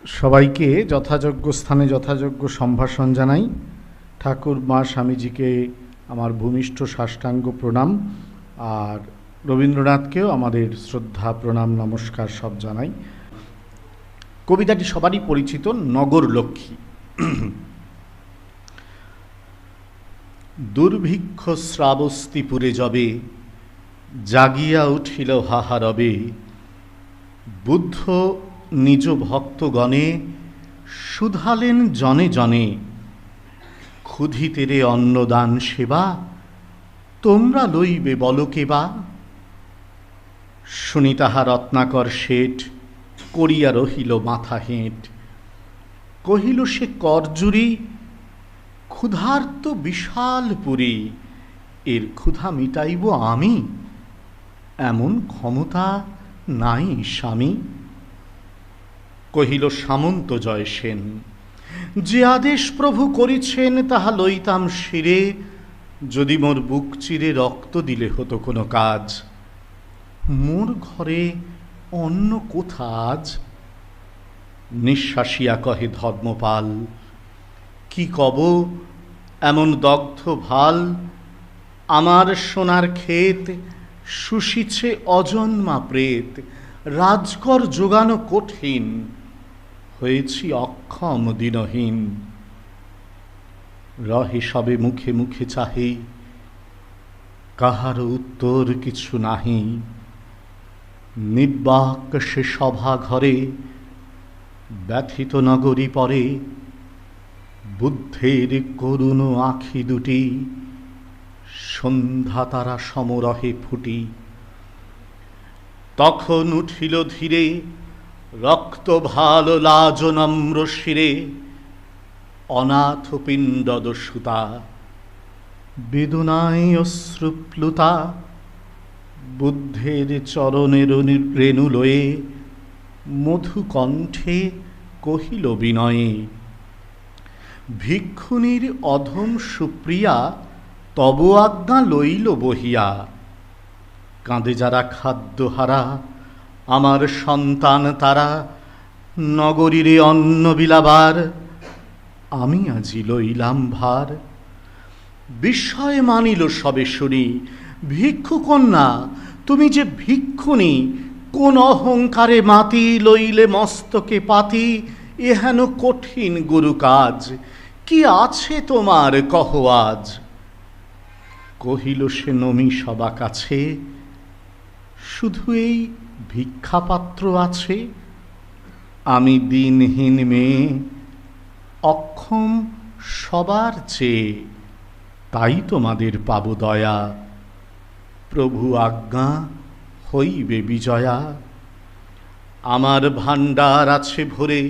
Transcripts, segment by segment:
সবাইকে যথাযোগ্য স্থানে যথাযোগ্য সম্ভাষণ জানাই। ঠাকুর মা স্বামীজিকে আমার ভূমিষ্ঠ সাষ্টাঙ্গ প্রণাম, আর রবীন্দ্রনাথকেও আমাদের শ্রদ্ধা প্রণাম নমস্কার সব জানাই। কবিতাটি সবারই পরিচিত, নগর লক্ষ্মী। দুর্ভিক্ষ শ্রাবস্তিপুরে যবে জাগিয়া উঠিল হাহারবে, বুদ্ধ নিজ ভক্তগণে শুধালেন জনে জনে, ক্ষুধিতেরে অন্নদান সেবা তোমরা লইবে বলকে বা। শুনি তাহা রত্নাকর শেঠ করিয়া রহিল মাথা হেঁট, কহিল সে করজুরি ক্ষুধার্ত বিশাল পুরী, এর ক্ষুধা মিটাইব আমি, এমন ক্ষমতা নাই স্বামী। কহিল সামন্ত জয় সেন, যে আদেশ প্রভু করিছেন তাহা লইতাম শিরে, যদি মোর বুক চিরে রক্ত দিলে হতো কোনো কাজ। মোর ঘরে অন্ন কোথা আজ? নিঃশ্বাসিয়া কহে ধর্মপাল, কি কব এমন দগ্ধ ভাল, আমার সোনার ক্ষেত শুষিছে অজন্মা প্রেত, রাজকর যোগানো কঠিন, হয়েছি অক্ষম দিনহীন। রহে সবে মুখে মুখে চাহে, কাহার উত্তর কিছু নাহি। নির্বাক সে সভা ঘরে, ব্যথিত নগরী পরে, বুদ্ধের করুণ আখি দুটি সন্ধ্যা তারা সমরহে ফুটি। তখন উঠিল ধীরে রক্ত ভাল লাজ নম্র শিরে, অনাথ পিণ্ডদ সুতা বেদনায় অশ্রুপ্লুতা। বুদ্ধের চরণের রেণু লয়ে মধু কণ্ঠে কহিল বিনয়ে, ভিক্ষুণীর অধম সুপ্রিয়া তব আজ্ঞা লইল বহিয়া। কাঁদে যারা খাদ্যহারা আমার সন্তান তারা, নগরীরে অন্ন বিলাবার আমি আজি লইলাম ভার। বিস্ময়ে মানিল সবে শুনি, ভিক্ষু কন্যা তুমি যে ভিক্ষুণী, কোন অহংকারে মাতি লইলে মস্তকে পাতি এহেন কঠিন গুরু কাজ, কি আছে তোমার কহ আজ। কহিল সে নমি সবা কাছে, শুধু এই ভিক্ষাপাত্র আছে। আমি দিনহীন মেয়ে অক্ষম সবার চেয়ে, তাই তোমাদের পাব দয়া, প্রভু আজ্ঞা হইবে বিজয়া। আমার ভাণ্ডার আছে ভরে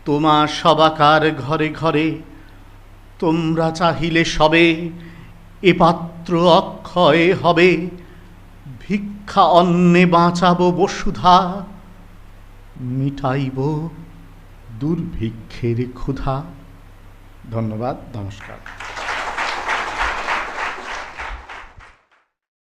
তোমা সবাকার ঘরে ঘরে, তোমরা চাহিলে সবে এ পাত্র অক্ষয় হবে। ভিক্ষা অন্নে বাঁচাবো বসুধা, মিটাইব দুর্ভিক্ষের ক্ষুধা। ধন্যবাদ, নমস্কার।